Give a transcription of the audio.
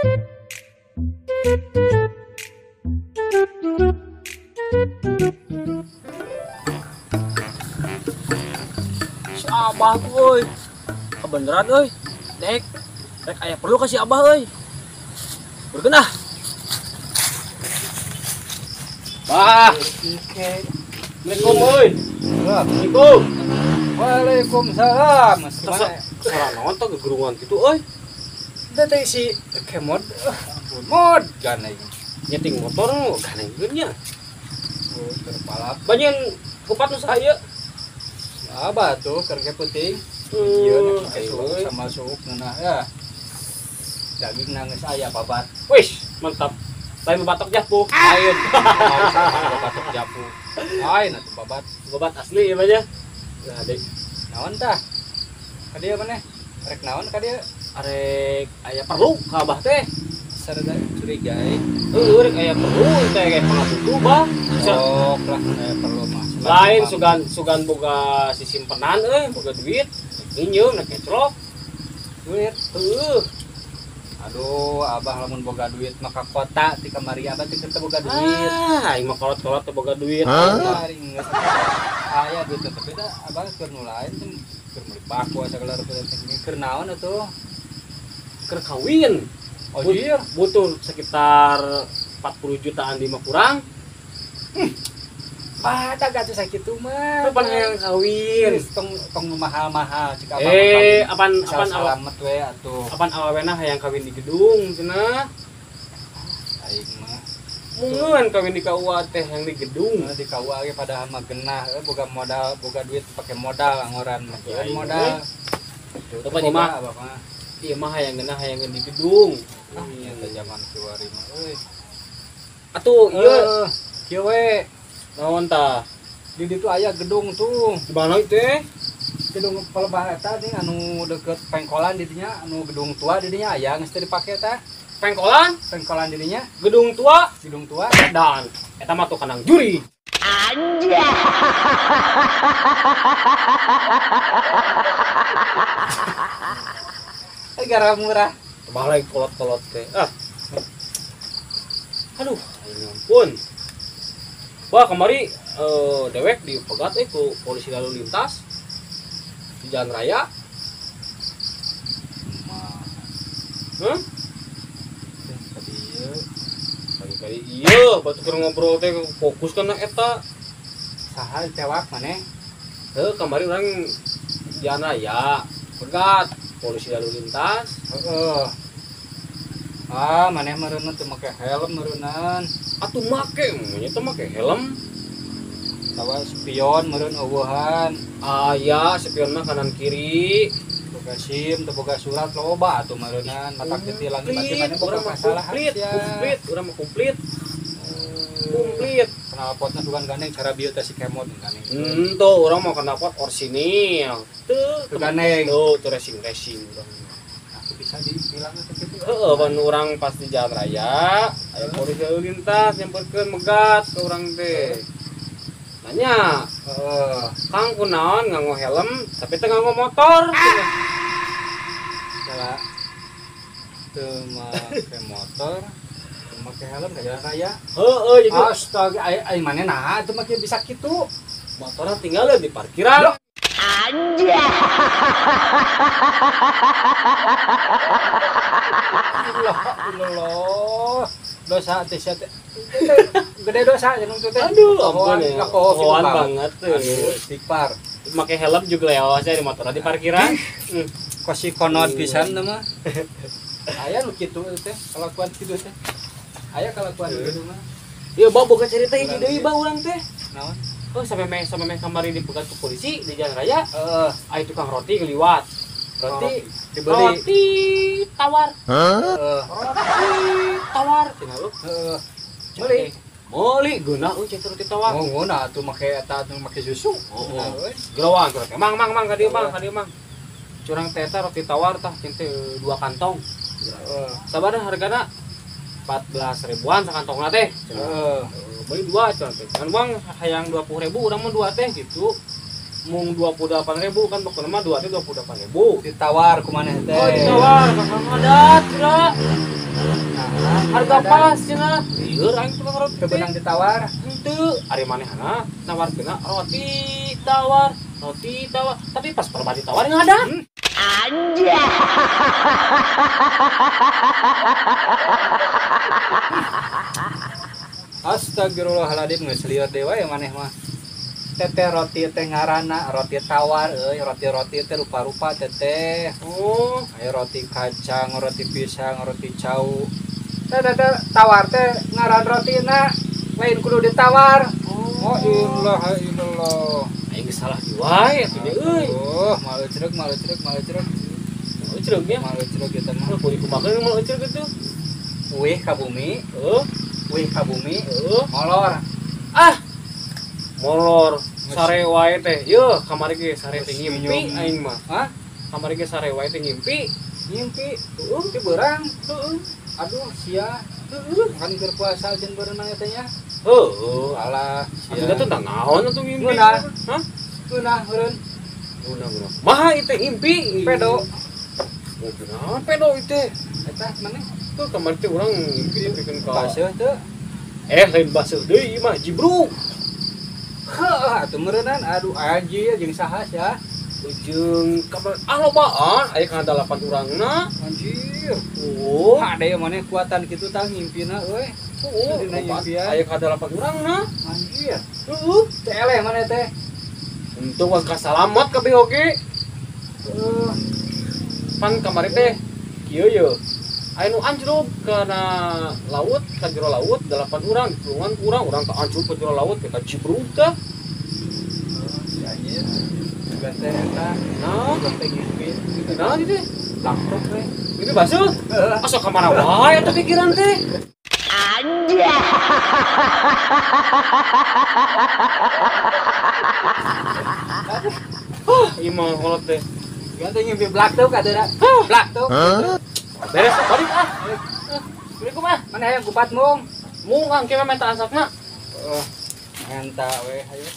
Si Abah tuh euy. Kebeneran euy. Dek aya perlu ka si Abah euy. Bergenah. Bah. Assalamualaikum euy. Assalamualaikum. Waalaikumsalam. Salah naon teh gegerungan kitu euy. Da teh si kemod. Ampun mod ganeng. Nyeting motor nu ganengkeun nya. Oh, terpalap. Banyen kupat nu saha ieu? Abah tuh kerja penting. Iya, sama suuk ngeunah ya. Daging nangis aya babat. Wih, mantap. Lain batok japu. Lain. Babat japu. Lain atuh babat. Babat asli ieu mah nya. Nah, Dek. Naon tah? Ka dieu maneh? Rek naon ka dieu? Arek aya perlu ka Abah teh. Sarada curiga. Rek aya perlu teh kayak pangatutu bah. Oh, lah perlu mah. Lain sugan boga sisimpenan boga duit. Inyeum na kecrok. Duit. Aduh, Abah lamun boga duit maka kota ti kamari Abah teh teu boga duit. Aing mah kolot-kolot teh boga duit. Kamari geus aya duit teh beda Abah keur nu lain teh keur meuli baku sagala rupiah teh keur naon atuh? Keur kawin. Oh iya, butuh sekitar 40 jutaan di mah kurang. pada gatuh sakitu mah. Kapan hayang kawin? Tong mahal-mahal cik Abah. Apan selamat we atuh. Apan awena hayang kawin di gedung cenah. Aing mah Mungeun kawin di KUA teh yang di gedung. di KUA ge padahal mah genah boga modal, boga duit pake modal anggoran mah. Modal. Teu mah Abah mah. Ieu mah hayang genah hayang di gedung. Iya teh zaman kiwari mah euy. Atuh ieu kieu we naon tah? di ditu aya gedung tuh. Di mana teh? Gedung pelebah eta nih anu deket pengkolan di dinya, anu gedung tua di dinya aya geus teu dipake teh. Pengkolan? Pengkolan di dinya, Gedung tua? gedung tua. Dan eta mah tuh kandang juri. Anjay. Gara murah. Balai kolot-kolot teh. Aduh, ya ampun. Wah, kemari dewek dipegat ku polisi lalu lintas di jalan raya. Hah? Tadi ieu Kali-kali iya, batu keur ngobrol teh fokus kana eta. saha tewak maneh? Kemari orang jalan raya, pegat polisi lalu lintas. Heeh. Maneh meureun teu make helm meureunan. Atuh make, nya teh make helm. Tawa spion meureun eueuhan. Ya, spion mah kanan kiri. Boga SIM, teu boga surat loba atuh meureunan. Matak ditilang di batu maneh boga kasalahan sia. Urang mah komplit. Komplit. Knalpotna sugan gandeng cara bieu teh si kemod gandeng. Tuh urang mau knalpot orsinil. Teu gandeng. Tuh racing urang. Aku bisa dibilang teh kitu. Ban urang pas di jalan raya, aya polisi lalu lintas nyamperkeun megat ke urang teh. Nanya, Kang kunaon nganggo helm tapi teu nganggo motor. Salah. Teu make motor, teu make helm ka jalan raya. Jadi Astaga, ai maneh nah teu make bisa kitu. motornya tinggal di parkiran. Anjay. Allah. Dosa teh sia teh. Gede dosa jeung teh. Aduh, ampun ya. Kapoho Kawan banget tuh. Istighfar. Make helm juga lewasnya di motornya di parkiran. Kosi konot pisan teh mah. Aya nu kitu teh, kalakuan kitu teh. Aya kalakuan kitu mah. Ieu bau boga cerita hiji deui bau urang teh. Naon? Sampai meh kamari dipegat ke polisi di jalan raya. Heeh. Tukang roti ngeliwat. Roti dibeli. Roti tawar. Heeh. Roti tawar. Tinggal lu. Heeh. Beli. Moli geunah cek roti tawar. Oh, ngona atuh make eta atuh make susu. Gerawan teh. Mang ka dieu mang. Curang teh roti tawar tah teh 2 kantong. Sabaraha hargana? 14 ribuan sakantongna teh. Heeh. Beli 2 curang teh. Kan bang hayang 20.000 urang mah 2 teh gitu. Mung 28.000 kan pokona mah 2 teh 28.000. Ditawar ku maneh teh. Oh ditawar kakang adat kira. Nah, harga pas cenah. Ieu aing tukang roti teu teh. benang ditawar. Henteu, ari manehna nawarkeunna roti tawar, tapi pas perba ditawar enggak ada. Anjay. Astagfirullahaladzim geus lieur dewa ya maneh mah. Teteh roti teh ngaranna roti tawar euy, roti-roti teh rupa-rupa teteh. Oh, Aya roti kacang, roti pisang, roti cau. Teteh tawar teh ngaran rotina lain kudu ditawar. Oh, illallah. aing geus salah di wae atuh nya euy. Oh, malu cereg. Ceureuh nya. Malu cereg eta mah. Kudu kumakeun mau ceureuh gitu. Wih ka bumi, molor. Ah. Molor sare wae teh. Yeuh, kamari ge sare teh ngimpi aing mah. Hah? Kamari ge sare wae teh ngimpi. Ngimpi. Teu beurang. Aduh, sia. Kan keur puasa jeung berenang eta nya. Heuh. Alah, Asuda teh tang naon atuh ngimpi? Geunah. Hah? Geunah meureun. Guna. Maha ieu teh ngimpi. Pedo. Oh, geunah pedo ieu teh. Eta maneh Tuh kamari teh urang ngimpi pikeun ka. baseuh teu. Lain baseuh deui ieu mah jibruk. Heuh, atuh meureunan. Aduh, anjir jeung saha sia? Jeung kamar lobaan aya kana 8 urangna. Anjir. Oh. Hade maneh kuatan kitu tah ngimpina euy. Dina ngimpian. Aya kana 8 urangna. Anjir. Heuh. Teh eleh maneh teh. Untung was kasalamat kabeh oge. Pan kamari teh kieu ye. Aya nu anjlok kana laut, ka jero laut 8 urang, tulungan urang ka anjlok ka jero laut ka jibruk teh. Anjir. Juga teh eta. Nah, Juga teh ngimpi. nah di teh. Langsung teh. Ini basuh. Asa ka mana wae atuh pikiran teh. Anjay. Ieu mah kolot teh. Ganti ngimpi blak tuh kadera. Blak tuh. Beres balik ah. Assalamualaikum ah. Mana hayang kupat mung? Mung ang kemah menta asapna. Enta we hayu.